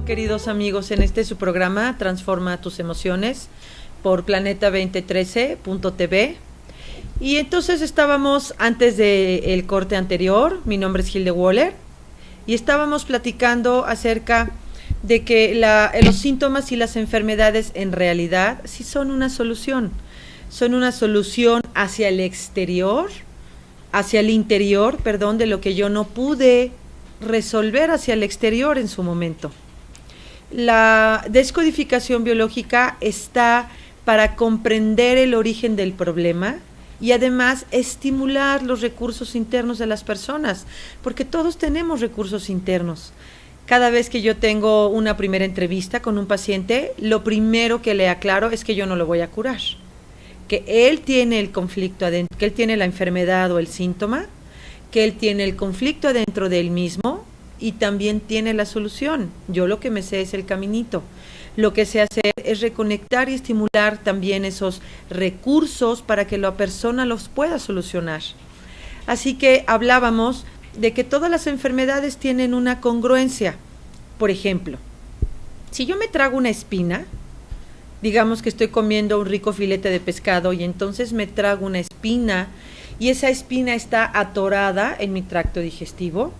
regreso, queridos amigos, en su programa Transforma tus emociones por planeta2013.tv. Y entonces estábamos antes del corte anterior, mi nombre es Hilde Waller, y estábamos platicando acerca de que los síntomas y las enfermedades en realidad sí son una solución hacia el exterior, hacia el interior, perdón, de lo que yo no pude resolver hacia el exterior en su momento. La descodificación biológica está para comprender el origen del problema y además estimular los recursos internos de las personas, porque todos tenemos recursos internos. Cada vez que yo tengo una primera entrevista con un paciente, lo primero que le aclaro es que yo no lo voy a curar, que él tiene el conflicto adentro, que él tiene la enfermedad o el síntoma, que él tiene el conflicto adentro de él mismo y también tiene la solución. Yo lo que me sé es el caminito. Lo que sé hacer es reconectar y estimular también esos recursos para que la persona los pueda solucionar. Así que hablábamos de que todas las enfermedades tienen una congruencia. Por ejemplo, si yo me trago una espina, digamos que estoy comiendo un rico filete de pescado y entonces me trago una espina y esa espina está atorada en mi tracto digestivo,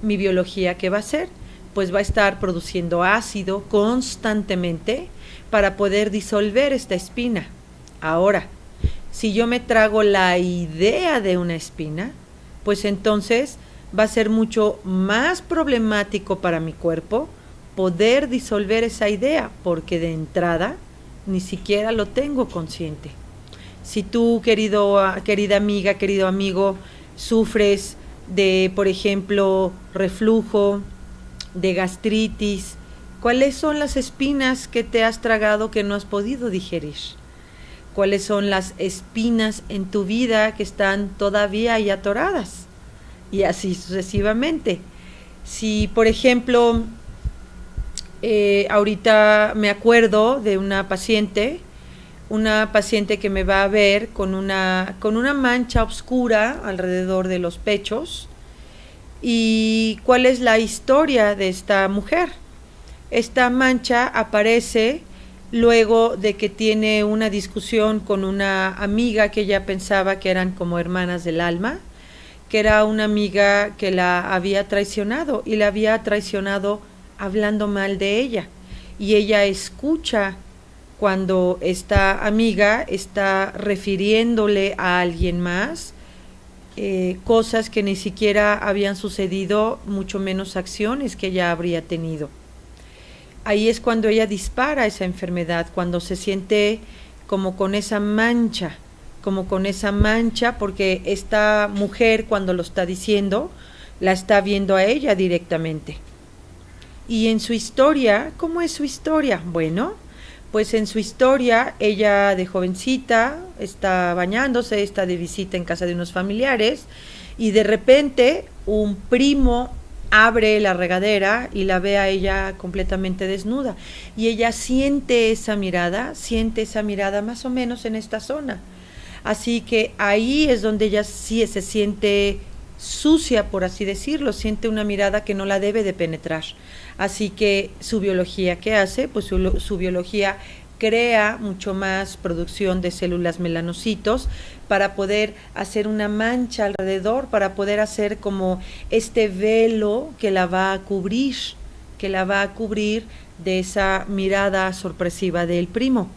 mi biología, ¿qué va a hacer? Pues va a estar produciendo ácido constantemente para poder disolver esta espina. Ahora, si yo me trago la idea de una espina, pues entonces va a ser mucho más problemático para mi cuerpo poder disolver esa idea, porque de entrada ni siquiera lo tengo consciente. Si tú, querida amiga, querido amigo, sufres de, por ejemplo, reflujo, de gastritis, ¿cuáles son las espinas que te has tragado que no has podido digerir? ¿Cuáles son las espinas en tu vida que están todavía ahí atoradas? Y así sucesivamente. Si, por ejemplo, ahorita me acuerdo de una paciente que me va a ver con una mancha oscura alrededor de los pechos. ¿Y cuál es la historia de esta mujer? Esta mancha aparece luego de que tiene una discusión con una amiga que ella pensaba que eran como hermanas del alma, que era una amiga que la había traicionado y la había traicionado hablando mal de ella. Y ella escucha cuando esta amiga está refiriéndole a alguien más cosas que ni siquiera habían sucedido, mucho menos acciones que ella habría tenido. Ahí es cuando ella dispara esa enfermedad, cuando se siente como con esa mancha, porque esta mujer, cuando lo está diciendo, la está viendo a ella directamente. Y en su historia, ¿cómo es su historia? Bueno, pues en su historia, ella de jovencita está bañándose, está de visita en casa de unos familiares y de repente un primo abre la regadera y la ve a ella completamente desnuda y ella siente esa mirada más o menos en esta zona. Así que ahí es donde ella sí se siente sucia, por así decirlo, siente una mirada que no la debe de penetrar. Así que su biología, ¿qué hace? Pues su biología crea mucho más producción de células melanocitos para poder hacer una mancha alrededor, para poder hacer como este velo que la va a cubrir de esa mirada sorpresiva del primo.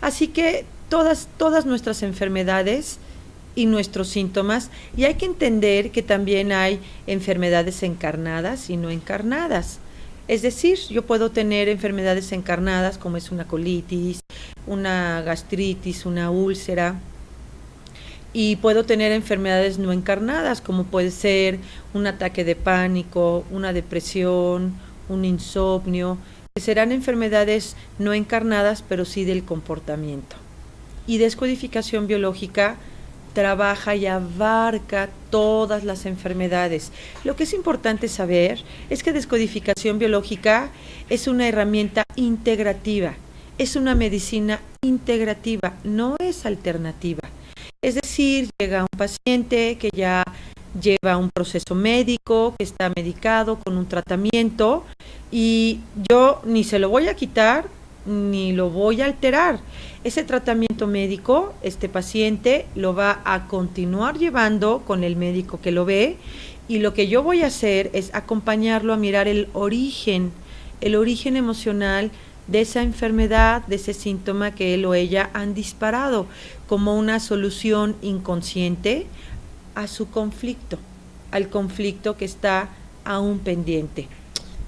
Así que todas nuestras enfermedades y nuestros síntomas, y hay que entender que también hay enfermedades encarnadas y no encarnadas. Es decir, yo puedo tener enfermedades encarnadas como es una colitis, una gastritis, una úlcera, y puedo tener enfermedades no encarnadas como puede ser un ataque de pánico, una depresión, un insomnio, que serán enfermedades no encarnadas pero sí del comportamiento. Y descodificación biológica trabaja y abarca todas las enfermedades. Lo que es importante saber es que descodificación biológica es una herramienta integrativa, es una medicina integrativa, no es alternativa. Es decir, llega un paciente que ya lleva un proceso médico, que está medicado con un tratamiento y yo ni se lo voy a quitar ni lo voy a alterar. Ese tratamiento médico, este paciente lo va a continuar llevando con el médico que lo ve y lo que yo voy a hacer es acompañarlo a mirar el origen emocional de esa enfermedad, de ese síntoma que él o ella han disparado como una solución inconsciente a su conflicto, al conflicto que está aún pendiente.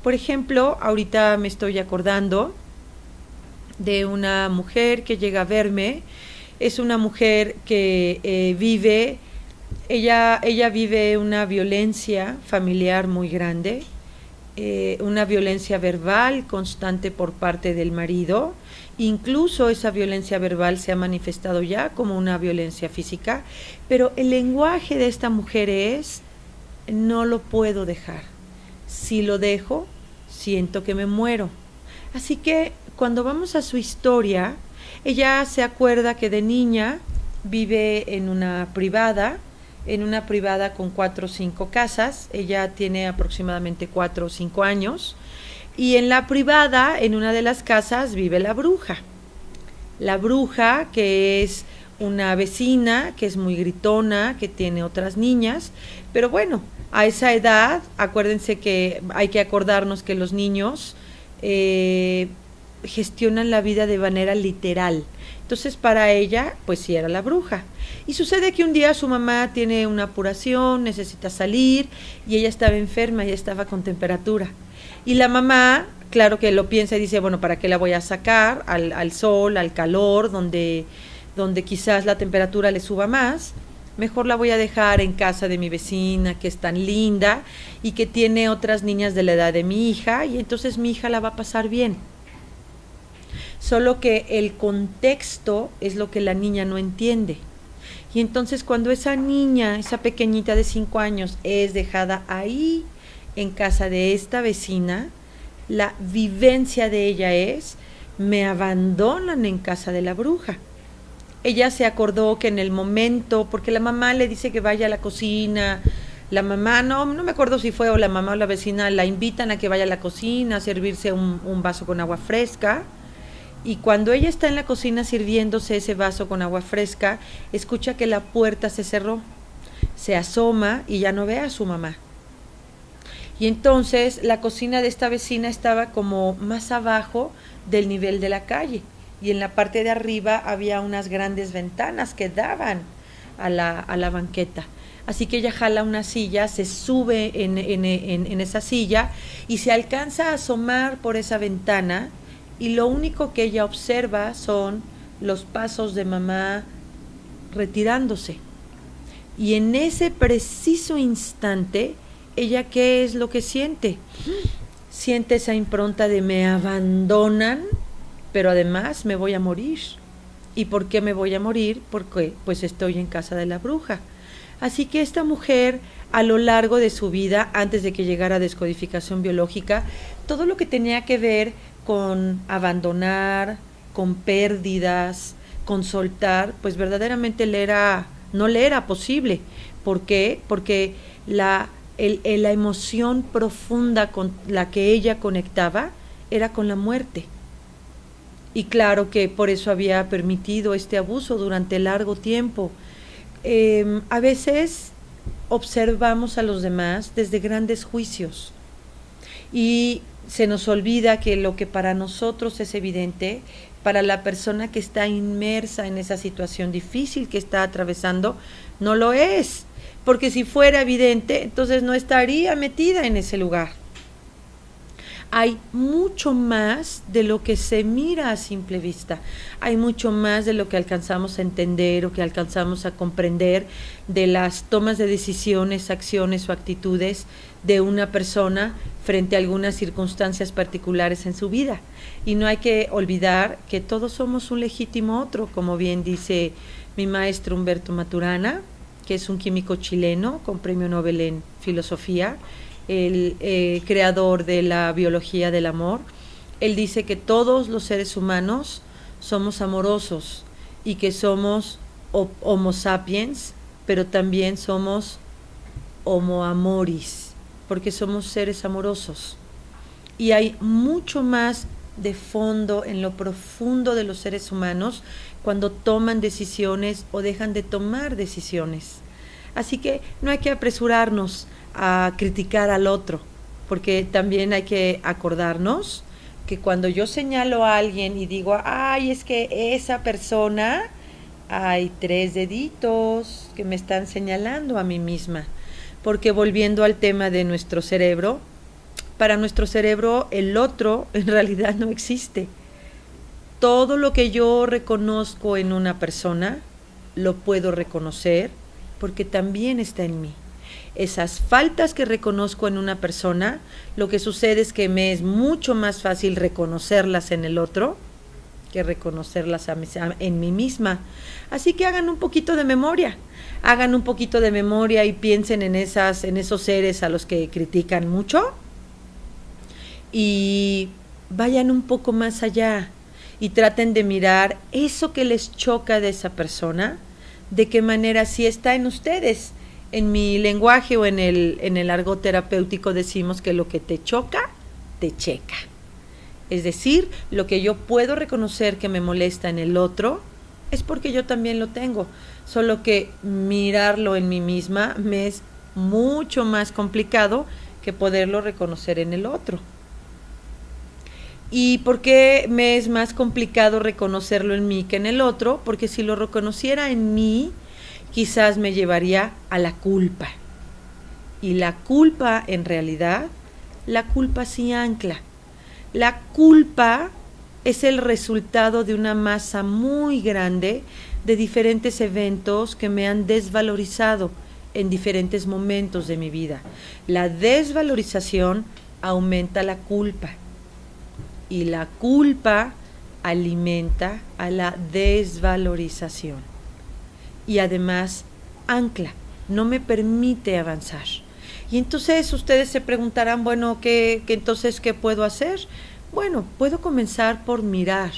Por ejemplo, ahorita me estoy acordando de una mujer que llega a verme. Es una mujer que ella vive una violencia familiar muy grande, una violencia verbal constante por parte del marido. Incluso esa violencia verbal se ha manifestado ya como una violencia física, pero el lenguaje de esta mujer es: no lo puedo dejar. Si lo dejo, siento que me muero. Así que cuando vamos a su historia, ella se acuerda que de niña vive en una privada con 4 o 5 casas. Ella tiene aproximadamente 4 o 5 años. Y en la privada, en una de las casas, vive la bruja. La bruja, que es una vecina, que es muy gritona, que tiene otras niñas. Pero bueno, a esa edad, acuérdense que hay que acordarnos que los niños gestionan la vida de manera literal. Entonces, para ella, pues sí era la bruja. Y sucede que un día su mamá tiene una apuración, necesita salir, y ella estaba enferma, ella estaba con temperatura. Y la mamá, claro que lo piensa y dice, bueno, ¿para qué la voy a sacar al sol, al calor, donde quizás la temperatura le suba más? Mejor la voy a dejar en casa de mi vecina, que es tan linda y que tiene otras niñas de la edad de mi hija, y entonces mi hija la va a pasar bien. Solo que el contexto es lo que la niña no entiende. Y entonces cuando esa niña, esa pequeñita de 5 años, es dejada ahí en casa de esta vecina, la vivencia de ella es: me abandonan en casa de la bruja. Ella se acordó que en el momento, porque la mamá le dice que vaya a la cocina, la mamá, no me acuerdo si fue o la mamá o la vecina, la invitan a que vaya a la cocina a servirse un vaso con agua fresca. Y cuando ella está en la cocina sirviéndose ese vaso con agua fresca, escucha que la puerta se cerró, se asoma y ya no ve a su mamá. Y entonces la cocina de esta vecina estaba como más abajo del nivel de la calle, y en la parte de arriba había unas grandes ventanas que daban a la banqueta. Así que ella jala una silla, se sube en esa silla y se alcanza a asomar por esa ventana, y lo único que ella observa son los pasos de mamá retirándose. Y en ese preciso instante, ella, ¿qué es lo que siente? Siente esa impronta de me abandonan, pero además me voy a morir. ¿Y por qué me voy a morir? Porque pues estoy en casa de la bruja. Así que esta mujer, a lo largo de su vida, antes de que llegara a descodificación biológica, todo lo que tenía que ver con abandonar, con pérdidas, con soltar, pues verdaderamente no le era posible. ¿Por qué? Porque la emoción profunda con la que ella conectaba era con la muerte. Y claro que por eso había permitido este abuso durante largo tiempo. A veces observamos a los demás desde grandes juicios y se nos olvida que lo que para nosotros es evidente, para la persona que está inmersa en esa situación difícil que está atravesando, no lo es. Porque si fuera evidente, entonces no estaría metida en ese lugar. Hay mucho más de lo que se mira a simple vista. Hay mucho más de lo que alcanzamos a entender o que alcanzamos a comprender de las tomas de decisiones, acciones o actitudes de una persona frente a algunas circunstancias particulares en su vida. Y no hay que olvidar que todos somos un legítimo otro, como bien dice mi maestro Humberto Maturana, que es un químico chileno con premio Nobel en filosofía, el creador de la biología del amor. Él dice que todos los seres humanos somos amorosos y que somos homo sapiens, pero también somos homo amoris, porque somos seres amorosos. Y hay mucho más de fondo en lo profundo de los seres humanos cuando toman decisiones o dejan de tomar decisiones. Así que no hay que apresurarnos a criticar al otro, porque también hay que acordarnos que cuando yo señalo a alguien y digo, ay, es que esa persona, hay 3 deditos que me están señalando a mí misma. Porque volviendo al tema de nuestro cerebro, para nuestro cerebro el otro en realidad no existe. Todo lo que yo reconozco en una persona, lo puedo reconocer porque también está en mí. Esas faltas que reconozco en una persona, lo que sucede es que me es mucho más fácil reconocerlas en el otro que reconocerlas en mí misma. Así que hagan un poquito de memoria. Hagan un poquito de memoria y piensen en esos seres a los que critican mucho. Y vayan un poco más allá y traten de mirar eso que les choca de esa persona, de qué manera sí está en ustedes. En mi lenguaje o en el argot terapéutico decimos que lo que te choca, te checa. Es decir, lo que yo puedo reconocer que me molesta en el otro es porque yo también lo tengo. Solo que mirarlo en mí misma me es mucho más complicado que poderlo reconocer en el otro. ¿Y por qué me es más complicado reconocerlo en mí que en el otro? Porque si lo reconociera en mí, quizás me llevaría a la culpa. Y la culpa, en realidad, la culpa sí ancla. La culpa es el resultado de una masa muy grande de diferentes eventos que me han desvalorizado en diferentes momentos de mi vida. La desvalorización aumenta la culpa y la culpa alimenta a la desvalorización y además ancla, no me permite avanzar. Y entonces ustedes se preguntarán, bueno, entonces ¿qué puedo hacer? Bueno, puedo comenzar por mirar.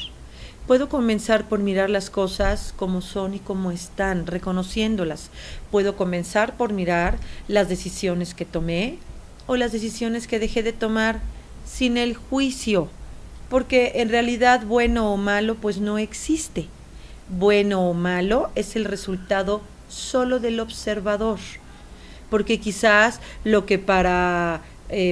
Puedo comenzar por mirar las cosas como son y como están, reconociéndolas. Puedo comenzar por mirar las decisiones que tomé o las decisiones que dejé de tomar sin el juicio, porque en realidad bueno o malo pues no existe. Bueno o malo es el resultado solo del observador. Porque quizás lo que para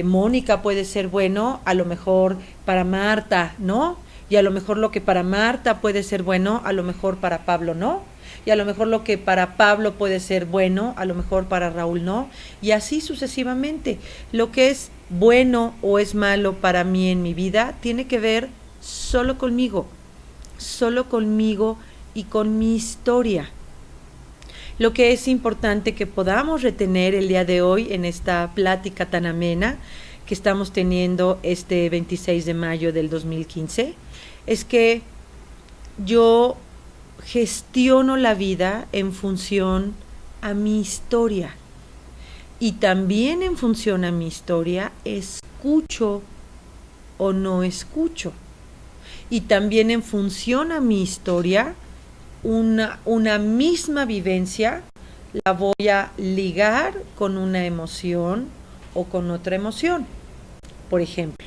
Mónica puede ser bueno, a lo mejor para Marta, ¿no? Y a lo mejor lo que para Marta puede ser bueno, a lo mejor para Pablo no. Y a lo mejor lo que para Pablo puede ser bueno, a lo mejor para Raúl no. Y así sucesivamente. Lo que es bueno o es malo para mí en mi vida tiene que ver solo conmigo y con mi historia. Lo que es importante que podamos retener el día de hoy en esta plática tan amena que estamos teniendo este 26 de mayo del 2015 es que yo gestiono la vida en función a mi historia y también en función a mi historia escucho o no escucho y también en función a mi historia una misma vivencia la voy a ligar con una emoción o con otra emoción. Por ejemplo,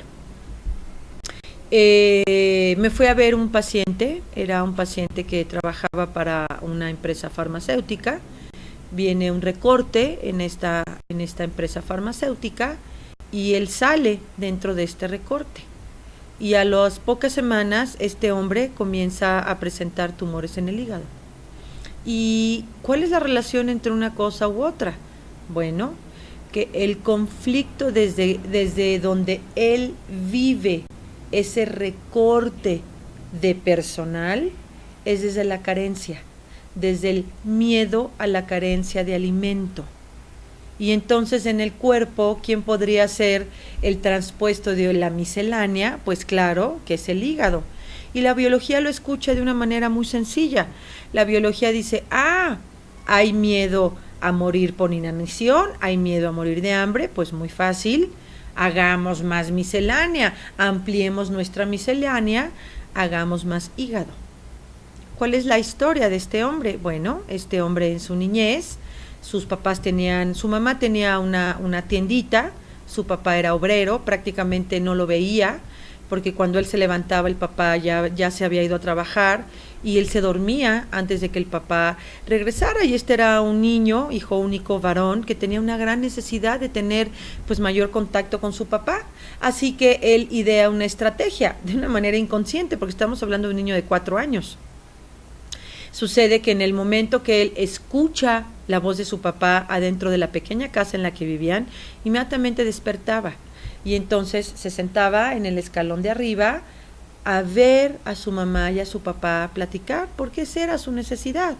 me fui a ver un paciente, era un paciente que trabajaba para una empresa farmacéutica. Viene un recorte en esta empresa farmacéutica y él sale dentro de este recorte. Y a las pocas semanas este hombre comienza a presentar tumores en el hígado. ¿Y cuál es la relación entre una cosa u otra? Bueno, que el conflicto desde donde él vive ese recorte de personal es desde la carencia, desde el miedo a la carencia de alimento. Y entonces en el cuerpo, ¿quién podría ser el traspuesto de la miscelánea? Pues claro, que es el hígado. Y la biología lo escucha de una manera muy sencilla. La biología dice, hay miedo a morir por inanición, hay miedo a morir de hambre, pues muy fácil, hagamos más miscelánea, ampliemos nuestra miscelánea, hagamos más hígado. ¿Cuál es la historia de este hombre? Bueno, este hombre en su niñez su mamá tenía una tiendita, su papá era obrero, prácticamente no lo veía, porque cuando él se levantaba el papá ya se había ido a trabajar y él se dormía antes de que el papá regresara, y este era un niño, hijo único varón, que tenía una gran necesidad de tener pues mayor contacto con su papá, así que él idea una estrategia de una manera inconsciente, porque estamos hablando de un niño de 4 años. Sucede que en el momento que él escucha la voz de su papá adentro de la pequeña casa en la que vivían, inmediatamente despertaba y entonces se sentaba en el escalón de arriba a ver a su mamá y a su papá platicar, porque esa era su necesidad,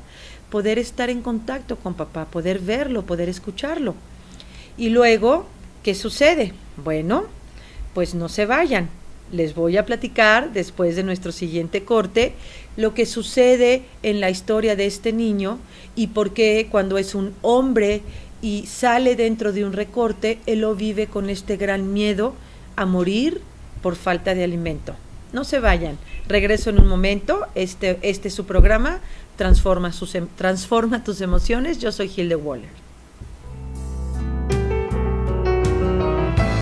poder estar en contacto con papá, poder verlo, poder escucharlo. Y luego, ¿qué sucede? Bueno, pues no se vayan. Les voy a platicar, después de nuestro siguiente corte, lo que sucede en la historia de este niño y por qué cuando es un hombre y sale dentro de un recorte, él lo vive con este gran miedo a morir por falta de alimento. No se vayan, regreso en un momento. Este es su programa, Transforma tus emociones. Yo soy Hilde Waller.